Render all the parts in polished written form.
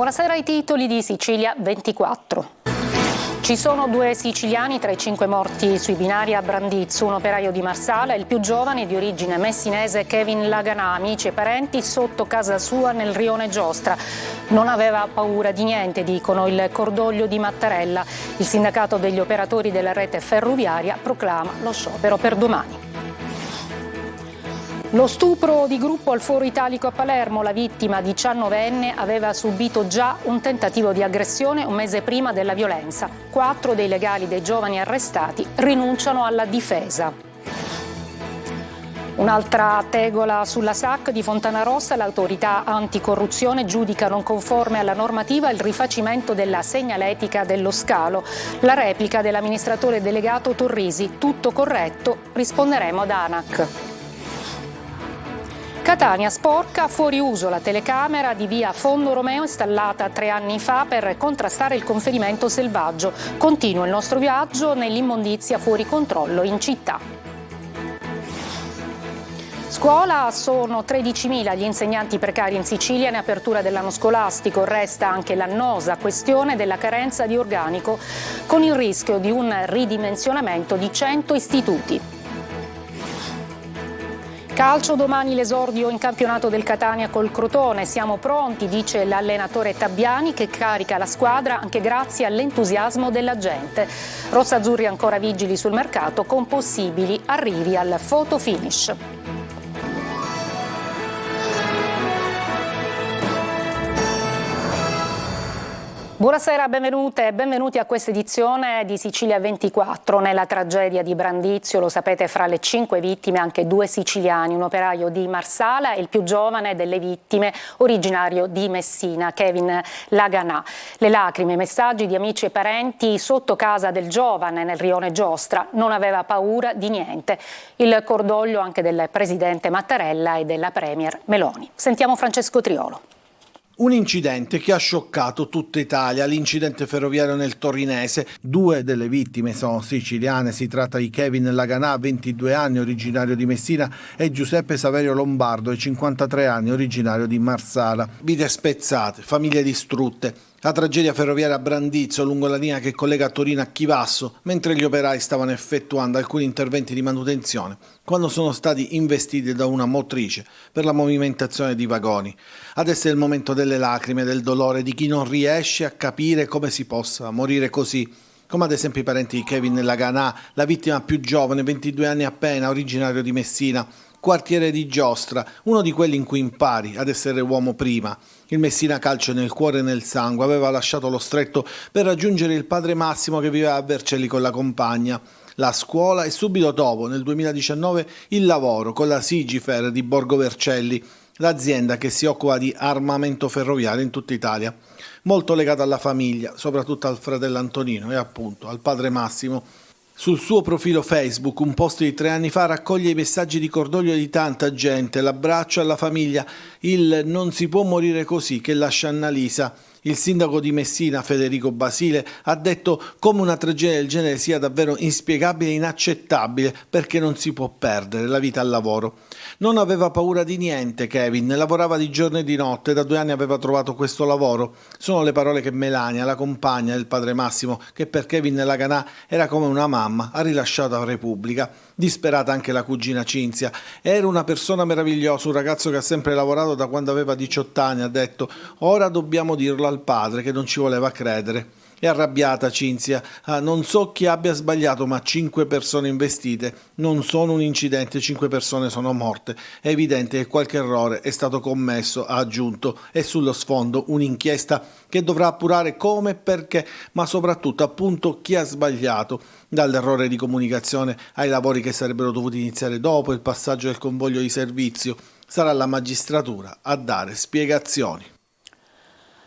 Buonasera ai titoli di Sicilia 24. Ci sono 2 siciliani tra i 5 morti sui binari a Brandizzo, un operaio di Marsala e il più giovane di origine messinese Kevin Laganà, amici e parenti sotto casa sua nel rione Giostra. Non aveva paura di niente, dicono il cordoglio di Mattarella. Il sindacato degli operatori della rete ferroviaria proclama lo sciopero per domani. Lo stupro di gruppo al Foro Italico a Palermo, la vittima 19enne aveva subito già un tentativo di aggressione un mese prima della violenza. 4 dei legali dei giovani arrestati rinunciano alla difesa. Un'altra tegola sulla SAC di Fontanarossa, l'autorità anticorruzione giudica non conforme alla normativa il rifacimento della segnaletica dello scalo. La replica dell'amministratore delegato Torrisi, tutto corretto, risponderemo ad ANAC. Catania sporca, fuori uso la telecamera di via Fondo Romeo installata 3 anni fa per contrastare il conferimento selvaggio. Continua il nostro viaggio nell'immondizia fuori controllo in città. Scuola, sono 13.000 gli insegnanti precari in Sicilia in apertura dell'anno scolastico. Resta anche l'annosa questione della carenza di organico, con il rischio di un ridimensionamento di 100 istituti. Calcio, domani l'esordio in campionato del Catania col Crotone. Siamo pronti, dice l'allenatore Tabbiani, che carica la squadra anche grazie all'entusiasmo della gente. Rossazzurri ancora vigili sul mercato con possibili arrivi al photo finish. Buonasera, benvenute e benvenuti a questa edizione di Sicilia 24. Nella tragedia di Brandizzo, lo sapete, fra le 5 vittime anche 2 siciliani, un operaio di Marsala e il più giovane delle vittime, originario di Messina, Kevin Laganà. Le lacrime, i messaggi di amici e parenti sotto casa del giovane nel rione Giostra. Non aveva paura di niente. Il cordoglio anche del presidente Mattarella e della premier Meloni. Sentiamo Francesco Triolo. Un incidente che ha scioccato tutta Italia, l'incidente ferroviario nel Torinese. 2 delle vittime sono siciliane, si tratta di Kevin Laganà, 22 anni, originario di Messina, e Giuseppe Saverio Lombardo, 53 anni, originario di Marsala. Vite spezzate, famiglie distrutte. La tragedia ferroviaria a Brandizzo, lungo la linea che collega Torino a Chivasso, mentre gli operai stavano effettuando alcuni interventi di manutenzione, quando sono stati investiti da una motrice per la movimentazione di vagoni. Adesso è il momento delle lacrime, del dolore di chi non riesce a capire come si possa morire così, come ad esempio i parenti di Kevin Laganà, la vittima più giovane, 22 anni appena, originario di Messina, quartiere di Giostra, uno di quelli in cui impari ad essere uomo prima. Il Messina calcio nel cuore e nel sangue, aveva lasciato lo stretto per raggiungere il padre Massimo che viveva a Vercelli con la compagna, la scuola e subito dopo, nel 2019, il lavoro con la Sigifer di Borgo Vercelli, l'azienda che si occupa di armamento ferroviario in tutta Italia. Molto legato alla famiglia, soprattutto al fratello Antonino e appunto al padre Massimo. Sul suo profilo Facebook, un post di 3 anni fa raccoglie i messaggi di cordoglio di tanta gente, l'abbraccio alla famiglia, il non si può morire così che lascia Annalisa. Il sindaco di Messina, Federico Basile, ha detto come una tragedia del genere sia davvero inspiegabile e inaccettabile perché non si può perdere la vita al lavoro. Non aveva paura di niente Kevin, lavorava di giorno e di notte, da 2 anni aveva trovato questo lavoro. Sono le parole che Melania, la compagna del padre Massimo, che per Kevin Laganà era come una mamma, ha rilasciato a Repubblica. Disperata anche la cugina Cinzia. Era una persona meravigliosa, un ragazzo che ha sempre lavorato da quando aveva 18 anni, ha detto, ora dobbiamo dirlo al padre che non ci voleva credere. È arrabbiata Cinzia, non so chi abbia sbagliato ma 5 persone investite, non sono un incidente, 5 persone sono morte, è evidente che qualche errore è stato commesso, ha aggiunto, e sullo sfondo un'inchiesta che dovrà appurare come e perché, ma soprattutto appunto chi ha sbagliato, dall'errore di comunicazione ai lavori che sarebbero dovuti iniziare dopo il passaggio del convoglio di servizio. Sarà la magistratura a dare spiegazioni.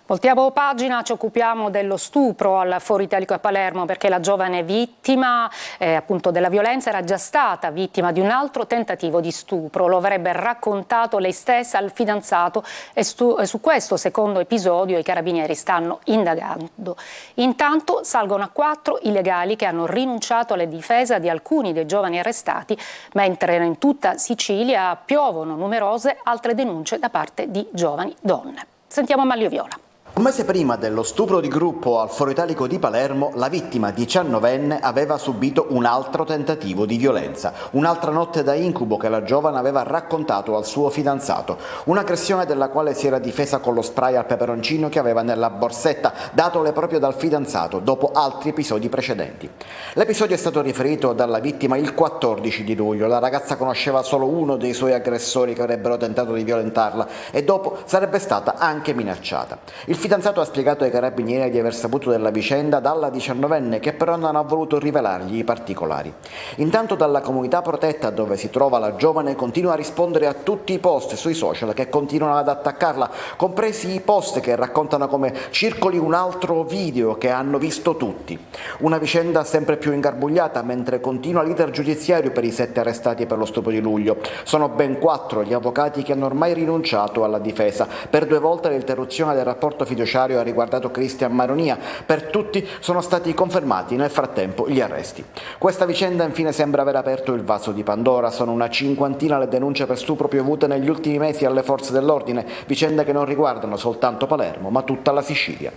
Voltiamo pagina, ci occupiamo dello stupro al Foro Italico a Palermo perché la giovane vittima appunto della violenza era già stata vittima di un altro tentativo di stupro. Lo avrebbe raccontato lei stessa al fidanzato e su questo secondo episodio i carabinieri stanno indagando. Intanto salgono a 4 i legali che hanno rinunciato alla difesa di alcuni dei giovani arrestati, mentre in tutta Sicilia piovono numerose altre denunce da parte di giovani donne. Sentiamo Maglio Viola. Un mese prima dello stupro di gruppo al Foro Italico di Palermo, la vittima 19enne aveva subito un altro tentativo di violenza, un'altra notte da incubo che la giovane aveva raccontato al suo fidanzato, un'aggressione della quale si era difesa con lo spray al peperoncino che aveva nella borsetta, datole proprio dal fidanzato, dopo altri episodi precedenti. L'episodio è stato riferito dalla vittima il 14 di luglio, la ragazza conosceva solo uno dei suoi aggressori che avrebbero tentato di violentarla e dopo sarebbe stata anche minacciata. Il fidanzato ha spiegato ai carabinieri di aver saputo della vicenda dalla 19enne, che però non ha voluto rivelargli i particolari. Intanto dalla comunità protetta dove si trova la giovane continua a rispondere a tutti i post sui social che continuano ad attaccarla, compresi i post che raccontano come circoli un altro video che hanno visto tutti. Una vicenda sempre più ingarbugliata mentre continua l'iter giudiziario per i 7 arrestati per lo stupro di luglio. Sono ben 4 gli avvocati che hanno ormai rinunciato alla difesa. Per 2 volte l'interruzione del rapporto fiduciario ha riguardato Cristian Maronia, per tutti sono stati confermati nel frattempo gli arresti. Questa vicenda infine sembra aver aperto il vaso di Pandora, sono una 50ina le denunce per stupro piovute negli ultimi mesi alle forze dell'ordine, vicende che non riguardano soltanto Palermo ma tutta la Sicilia.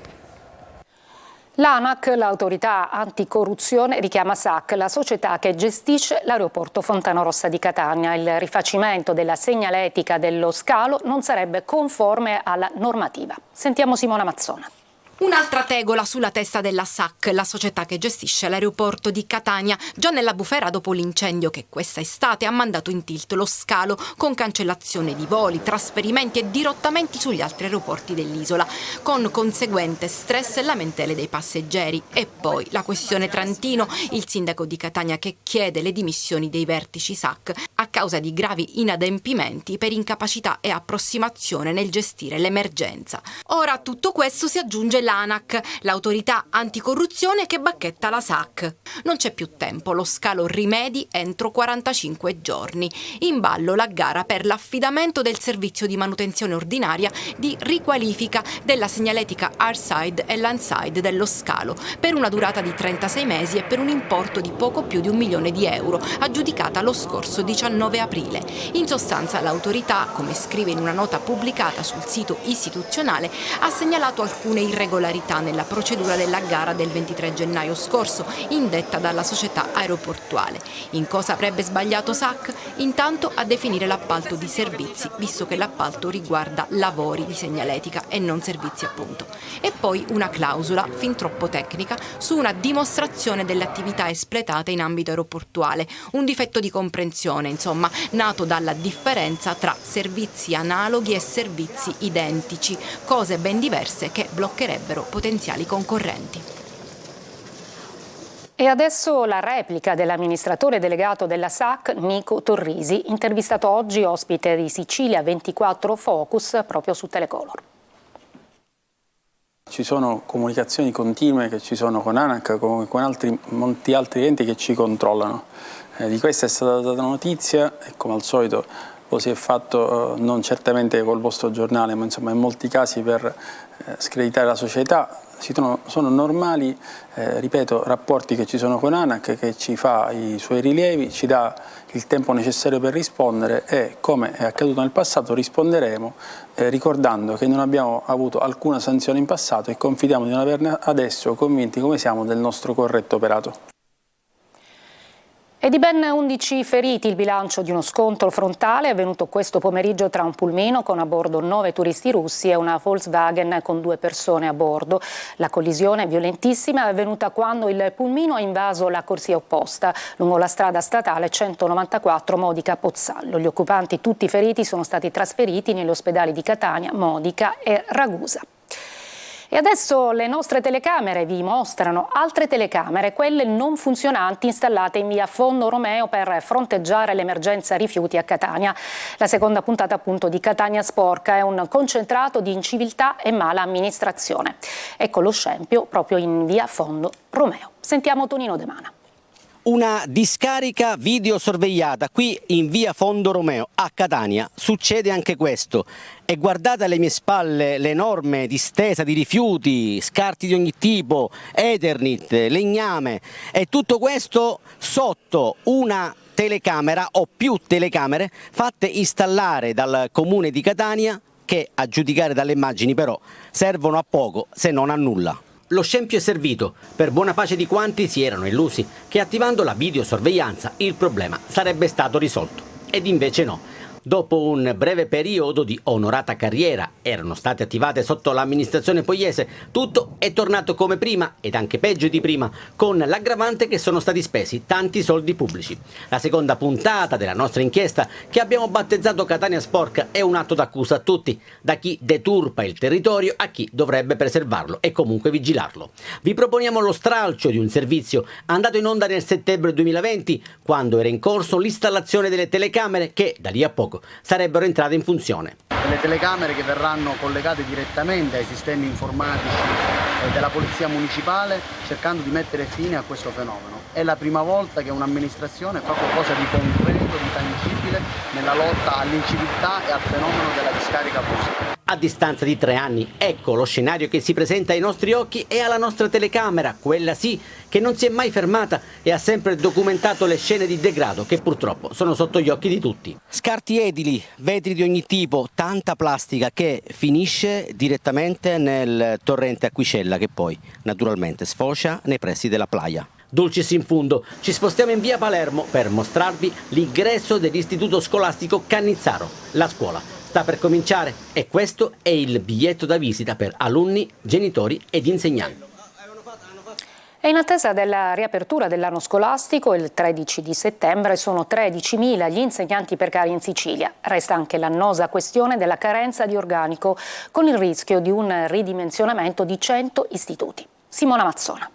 L'ANAC, l'autorità anticorruzione, richiama SAC, la società che gestisce l'aeroporto Fontanarossa di Catania. Il rifacimento della segnaletica dello scalo non sarebbe conforme alla normativa. Sentiamo Simona Mazzona. Un'altra tegola sulla testa della SAC, la società che gestisce l'aeroporto di Catania, già nella bufera dopo l'incendio che questa estate ha mandato in tilt lo scalo con cancellazione di voli, trasferimenti e dirottamenti sugli altri aeroporti dell'isola, con conseguente stress e lamentele dei passeggeri. E poi la questione Trantino, il sindaco di Catania che chiede le dimissioni dei vertici SAC a causa di gravi inadempimenti per incapacità e approssimazione nel gestire l'emergenza. Ora a tutto questo si aggiunge l'ANAC, l'autorità anticorruzione che bacchetta la SAC. Non c'è più tempo, lo scalo rimedi entro 45 giorni. In ballo la gara per l'affidamento del servizio di manutenzione ordinaria di riqualifica della segnaletica airside e landside dello scalo per una durata di 36 mesi e per un importo di poco più di 1 milione di euro, aggiudicata lo scorso 19 aprile. In sostanza l'autorità, come scrive in una nota pubblicata sul sito istituzionale, ha segnalato alcune irregolarità nella procedura della gara del 23 gennaio scorso, indetta dalla società aeroportuale. In cosa avrebbe sbagliato SAC? Intanto a definire l'appalto di servizi, visto che l'appalto riguarda lavori di segnaletica e non servizi appunto. E poi una clausola, fin troppo tecnica, su una dimostrazione delle attività espletate in ambito aeroportuale, un difetto di comprensione, insomma, nato dalla differenza tra servizi analoghi e servizi identici, cose ben diverse che bloccherebbero potenziali concorrenti. E adesso la replica dell'amministratore delegato della SAC, Nico Torrisi, intervistato oggi ospite di Sicilia 24 Focus proprio su Telecolor. Ci sono comunicazioni continue che ci sono con ANAC, con molti altri enti che ci controllano. Di questa è stata data notizia e come al solito lo si è fatto non certamente col vostro giornale, ma insomma in molti casi per screditare la società. Sono normali, ripeto, rapporti che ci sono con ANAC, che ci fa i suoi rilievi, ci dà il tempo necessario per rispondere e, come è accaduto nel passato, risponderemo ricordando che non abbiamo avuto alcuna sanzione in passato e confidiamo di non averne adesso, convinti come siamo del nostro corretto operato. E di ben 11 feriti il bilancio di uno scontro frontale avvenuto questo pomeriggio tra un pulmino con a bordo 9 turisti russi e una Volkswagen con 2 persone a bordo. La collisione violentissima è avvenuta quando il pulmino ha invaso la corsia opposta lungo la strada statale 194 Modica-Pozzallo. Gli occupanti, tutti feriti, sono stati trasferiti negli ospedali di Catania, Modica e Ragusa. E adesso le nostre telecamere vi mostrano altre telecamere, quelle non funzionanti installate in via Fondo Romeo per fronteggiare l'emergenza rifiuti a Catania. La seconda puntata appunto di Catania Sporca è un concentrato di inciviltà e mala amministrazione. Ecco lo scempio proprio in via Fondo Romeo. Sentiamo Tonino De Mana. Una discarica videosorvegliata qui in via Fondo Romeo a Catania. Succede anche questo. E guardate alle mie spalle l'enorme distesa di rifiuti, scarti di ogni tipo, Eternit, legname e tutto questo sotto una telecamera o più telecamere fatte installare dal comune di Catania che, a giudicare dalle immagini però, servono a poco se non a nulla. Lo scempio è servito, per buona pace di quanti si erano illusi che attivando la videosorveglianza il problema sarebbe stato risolto. Ed invece no. Dopo un breve periodo di onorata carriera, erano state attivate sotto l'amministrazione Pogliese, tutto è tornato come prima ed anche peggio di prima, con l'aggravante che sono stati spesi tanti soldi pubblici. La seconda puntata della nostra inchiesta, che abbiamo battezzato Catania Sporca, è un atto d'accusa a tutti, da chi deturpa il territorio a chi dovrebbe preservarlo e comunque vigilarlo. Vi proponiamo lo stralcio di un servizio andato in onda nel settembre 2020, quando era in corso l'installazione delle telecamere che, da lì a poco, sarebbero entrate in funzione. Delle telecamere che verranno collegate direttamente ai sistemi informatici della Polizia Municipale, cercando di mettere fine a questo fenomeno. È la prima volta che un'amministrazione fa qualcosa di concreto, di tangibile nella lotta all'inciviltà e al fenomeno della discarica abusiva. A distanza di 3 anni, ecco lo scenario che si presenta ai nostri occhi e alla nostra telecamera, quella sì, che non si è mai fermata e ha sempre documentato le scene di degrado che purtroppo sono sotto gli occhi di tutti. Scarti edili, vetri di ogni tipo, tanta plastica che finisce direttamente nel torrente Acquicella che poi naturalmente sfocia nei pressi della playa. Dulcis in fundo, ci spostiamo in via Palermo per mostrarvi l'ingresso dell'istituto scolastico Cannizzaro. La scuola sta per cominciare e questo è il biglietto da visita per alunni, genitori ed insegnanti. E in attesa della riapertura dell'anno scolastico, il 13 di settembre sono 13.000 gli insegnanti precari in Sicilia. Resta anche l'annosa questione della carenza di organico, con il rischio di un ridimensionamento di 100 istituti. Simona Mazzona.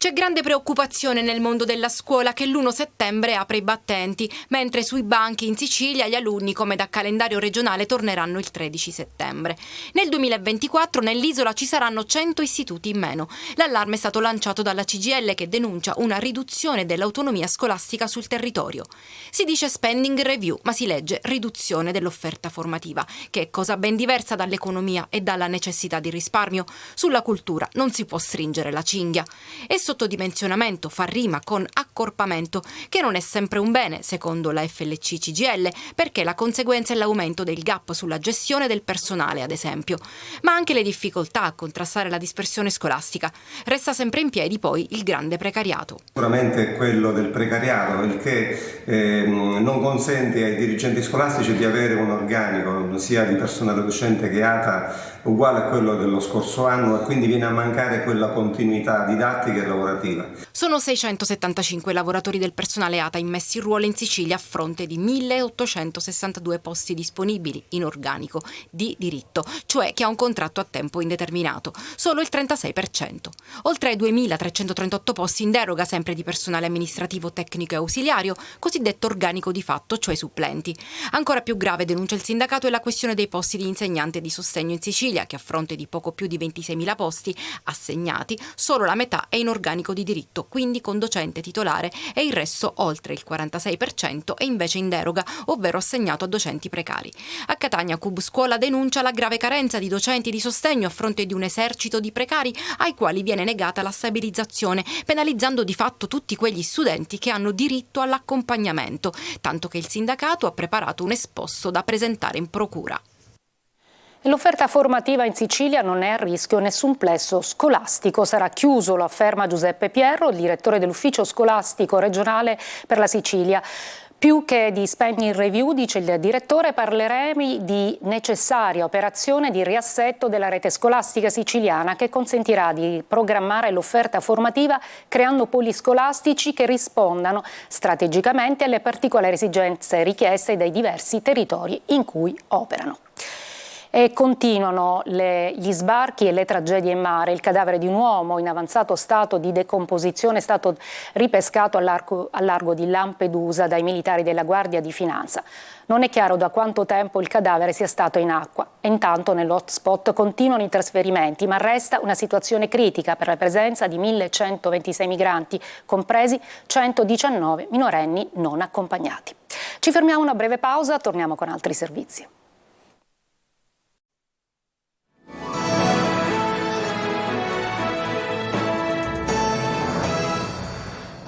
C'è grande preoccupazione nel mondo della scuola che l'1 settembre apre i battenti, mentre sui banchi in Sicilia gli alunni, come da calendario regionale, torneranno il 13 settembre. Nel 2024 nell'isola ci saranno 100 istituti in meno. L'allarme è stato lanciato dalla CGIL, che denuncia una riduzione dell'autonomia scolastica sul territorio. Si dice spending review, ma si legge riduzione dell'offerta formativa, che è cosa ben diversa dall'economia e dalla necessità di risparmio. Sulla cultura non si può stringere la cinghia. E sottodimensionamento fa rima con accorpamento, che non è sempre un bene, secondo la FLC CGIL, perché la conseguenza è l'aumento del gap sulla gestione del personale, ad esempio, ma anche le difficoltà a contrastare la dispersione scolastica. Resta sempre in piedi poi il grande precariato. Sicuramente quello del precariato, il che non consente ai dirigenti scolastici di avere un organico sia di personale docente che ATA uguale a quello dello scorso anno, e quindi viene a mancare quella continuità didattica e lavorativa. Sono 675 lavoratori del personale ATA immessi in ruolo in Sicilia, a fronte di 1.862 posti disponibili in organico di diritto, cioè che ha un contratto a tempo indeterminato, solo il 36%. Oltre ai 2.338 posti in deroga, sempre di personale amministrativo, tecnico e ausiliario, cosiddetto organico di fatto, cioè supplenti. Ancora più grave, denuncia il sindacato, è la questione dei posti di insegnante di sostegno in Sicilia, che a fronte di poco più di 26.000 posti assegnati, solo la metà è in organico di diritto, quindi con docente titolare, e il resto, oltre il 46%, è invece in deroga, ovvero assegnato a docenti precari. A Catania Cub Scuola denuncia la grave carenza di docenti di sostegno a fronte di un esercito di precari ai quali viene negata la stabilizzazione, penalizzando di fatto tutti quegli studenti che hanno diritto all'accompagnamento, tanto che il sindacato ha preparato un esposto da presentare in procura. L'offerta formativa in Sicilia non è a rischio nessun plesso scolastico. Sarà chiuso, lo afferma Giuseppe Pierro, il direttore dell'ufficio scolastico regionale per la Sicilia. Più che di spending review, dice il direttore, parleremo di necessaria operazione di riassetto della rete scolastica siciliana, che consentirà di programmare l'offerta formativa creando poli scolastici che rispondano strategicamente alle particolari esigenze richieste dai diversi territori in cui operano. E continuano gli sbarchi e le tragedie in mare. Il cadavere di un uomo in avanzato stato di decomposizione è stato ripescato al largo di Lampedusa dai militari della Guardia di Finanza. Non è chiaro da quanto tempo il cadavere sia stato in acqua. E intanto nell'hotspot continuano i trasferimenti, ma resta una situazione critica per la presenza di 1.126 migranti, compresi 119 minorenni non accompagnati. Ci fermiamo a una breve pausa, torniamo con altri servizi.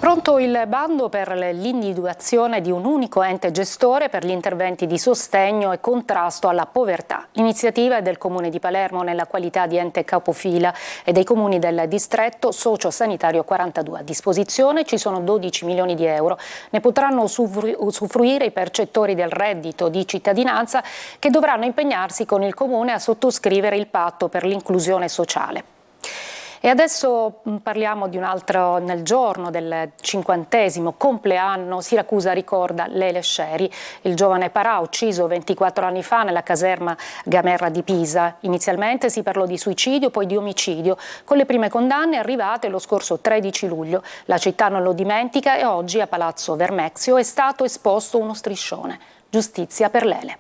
Pronto il bando per l'individuazione di un unico ente gestore per gli interventi di sostegno e contrasto alla povertà. L'iniziativa è del Comune di Palermo nella qualità di ente capofila e dei comuni del distretto socio-sanitario 42. A disposizione ci sono 12 milioni di euro. Ne potranno usufruire i percettori del reddito di cittadinanza che dovranno impegnarsi con il Comune a sottoscrivere il patto per l'inclusione sociale. E adesso parliamo di un altro, nel giorno del 50° compleanno, Siracusa ricorda Lele Sceri, il giovane Parà ucciso 24 anni fa nella caserma Gamerra di Pisa. Inizialmente si parlò di suicidio, poi di omicidio, con le prime condanne arrivate lo scorso 13 luglio. La città non lo dimentica e oggi a Palazzo Vermexio è stato esposto uno striscione. Giustizia per Lele.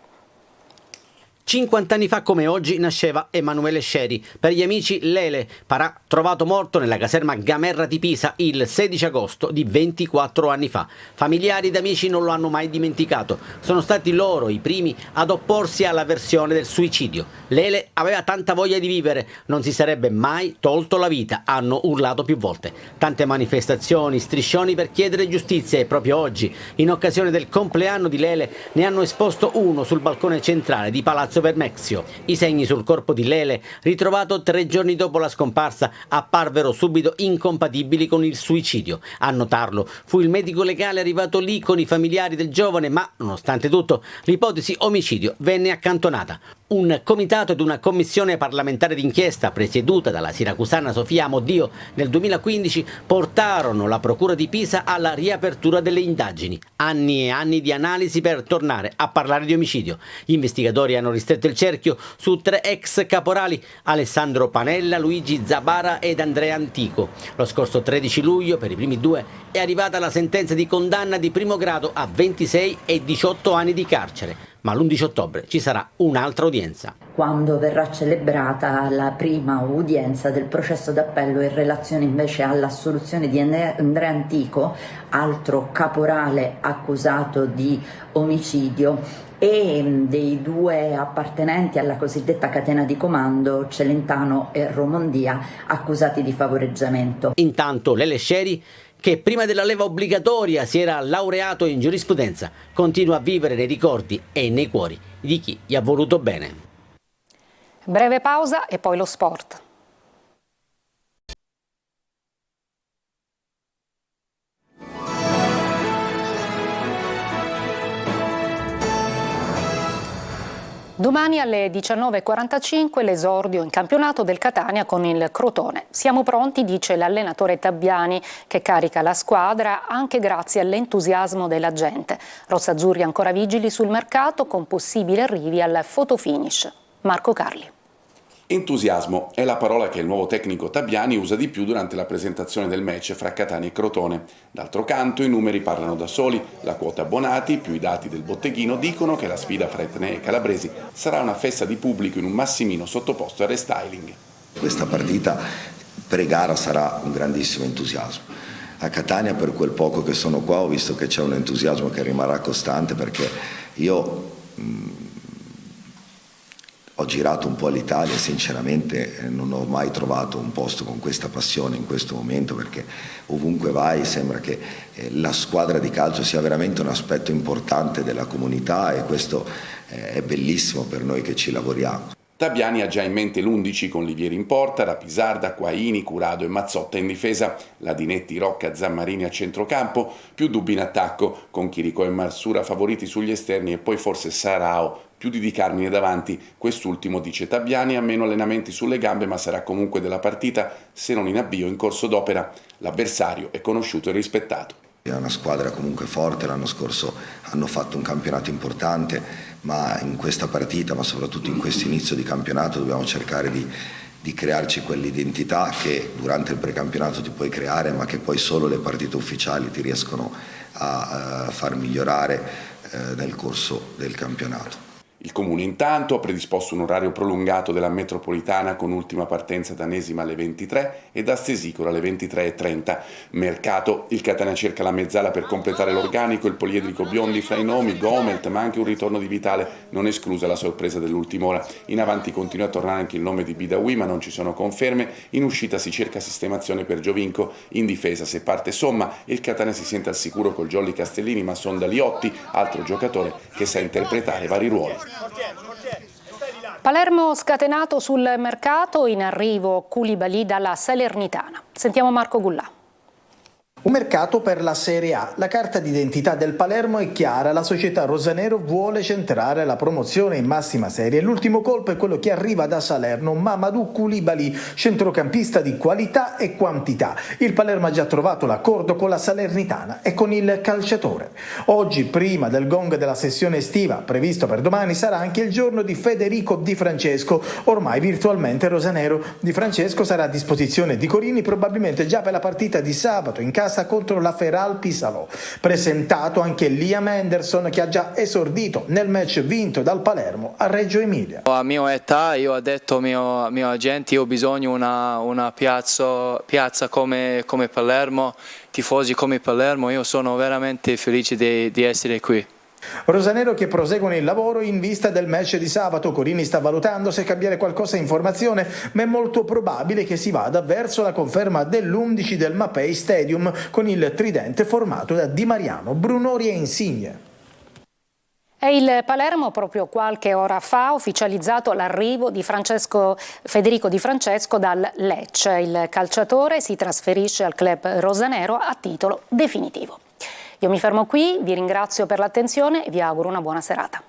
50 anni fa come oggi nasceva Emanuele Sceri, per gli amici Lele, Parà trovato morto nella caserma Gamerra di Pisa il 16 agosto di 24 anni fa. Familiari ed amici non lo hanno mai dimenticato, sono stati loro i primi ad opporsi alla versione del suicidio. Lele aveva tanta voglia di vivere, non si sarebbe mai tolto la vita, hanno urlato più volte. Tante manifestazioni, striscioni per chiedere giustizia e proprio oggi, in occasione del compleanno di Lele, ne hanno esposto uno sul balcone centrale di Palazzo Vermexio. I segni sul corpo di Lele, ritrovato 3 giorni dopo la scomparsa, apparvero subito incompatibili con il suicidio. A notarlo fu il medico legale arrivato lì con i familiari del giovane, ma nonostante tutto l'ipotesi omicidio venne accantonata. Un comitato ed una commissione parlamentare d'inchiesta presieduta dalla siracusana Sofia Amodio nel 2015 portarono la procura di Pisa alla riapertura delle indagini. Anni e anni di analisi per tornare a parlare di omicidio. Gli investigatori hanno ristretto il cerchio su 3 ex caporali: Alessandro Panella, Luigi Zabara ed Andrea Antico. Lo scorso 13 luglio per i primi 2 è arrivata la sentenza di condanna di primo grado a 26 e 18 anni di carcere. Ma l'11 ottobre ci sarà un'altra udienza. Quando verrà celebrata la prima udienza del processo d'appello in relazione invece all'assoluzione di Andrea Antico, altro caporale accusato di omicidio, e dei 2 appartenenti alla cosiddetta catena di comando, Celentano e Romondia, accusati di favoreggiamento. Intanto Lele Sceri, che prima della leva obbligatoria si era laureato in giurisprudenza, continua a vivere nei ricordi e nei cuori di chi gli ha voluto bene. Breve pausa e poi lo sport. Domani alle 19:45 l'esordio in campionato del Catania con il Crotone. Siamo pronti, dice l'allenatore Tabbiani, che carica la squadra anche grazie all'entusiasmo della gente. Rossazzurri ancora vigili sul mercato con possibili arrivi al fotofinish. Marco Carli. Entusiasmo è la parola che il nuovo tecnico Tabbiani usa di più durante la presentazione del match fra Catania e Crotone. D'altro canto i numeri parlano da soli, la quota abbonati più i dati del botteghino dicono che la sfida fra etnei e calabresi sarà una festa di pubblico in un massimino sottoposto a restyling. Questa partita pre-gara sarà un grandissimo entusiasmo. A Catania, per quel poco che sono qua, ho visto che c'è un entusiasmo che rimarrà costante, perché io ho girato un po' l'Italia e sinceramente non ho mai trovato un posto con questa passione in questo momento, perché ovunque vai sembra che la squadra di calcio sia veramente un aspetto importante della comunità, e questo è bellissimo per noi che ci lavoriamo. Tabbiani ha già in mente l'11 con Livieri in porta, Rapisarda, Quaini, Curado e Mazzotta in difesa, Ladinetti, Rocca, Zammarini a centrocampo, più dubbi in attacco, con Chirico e Marsura favoriti sugli esterni e poi forse Sarao, più di Di Carmine davanti. Quest'ultimo, dice Tabbiani, ha meno allenamenti sulle gambe ma sarà comunque della partita, se non in avvio in corso d'opera. L'avversario è conosciuto e rispettato. È una squadra comunque forte, l'anno scorso hanno fatto un campionato importante, ma in questa partita, ma soprattutto in questo inizio di campionato, dobbiamo cercare di crearci quell'identità che durante il precampionato ti puoi creare, ma che poi solo le partite ufficiali ti riescono a far migliorare nel corso del campionato. Il Comune intanto ha predisposto un orario prolungato della metropolitana con ultima partenza da Nesima alle 23 e da Stesicolo alle 23:30. Mercato, il Catania cerca la mezzala per completare l'organico, il poliedrico Biondi fra i nomi, Gomelt, ma anche un ritorno di Vitale, non esclusa la sorpresa dell'ultima ora. In avanti continua a tornare anche il nome di Bidawi, ma non ci sono conferme. In uscita si cerca sistemazione per Giovinco, in difesa se parte Somma, il Catania si sente al sicuro col Jolly Castellini, ma sonda Liotti, altro giocatore che sa interpretare vari ruoli. Palermo scatenato sul mercato, in arrivo Koulibaly dalla Salernitana. Sentiamo Marco Gullà. Un mercato per la Serie A. La carta d'identità del Palermo è chiara, la società rosanero vuole centrare la promozione in massima serie. L'ultimo colpo è quello che arriva da Salerno, Mamadou Koulibaly, centrocampista di qualità e quantità. Il Palermo ha già trovato l'accordo con la Salernitana e con il calciatore. Oggi, prima del gong della sessione estiva, previsto per domani, sarà anche il giorno di Federico Di Francesco, ormai virtualmente rosanero. Di Francesco sarà a disposizione di Corini probabilmente già per la partita di sabato in casa contro la Feral Pisalo. Presentato anche Liam Henderson, che ha già esordito nel match vinto dal Palermo a Reggio Emilia. A mia età io ho detto al mio agente io ho bisogno una piazza come Palermo, tifosi come Palermo, io sono veramente felice di essere qui. Rosanero che proseguono il lavoro in vista del match di sabato. Corini sta valutando se cambiare qualcosa in formazione, ma è molto probabile che si vada verso la conferma dell'11 del Mapei Stadium con il tridente formato da Di Mariano, Brunori e Insigne. E il Palermo proprio qualche ora fa ha ufficializzato l'arrivo di Federico Di Francesco dal Lecce. Il calciatore si trasferisce al club rosanero a titolo definitivo. Io mi fermo qui, vi ringrazio per l'attenzione e vi auguro una buona serata.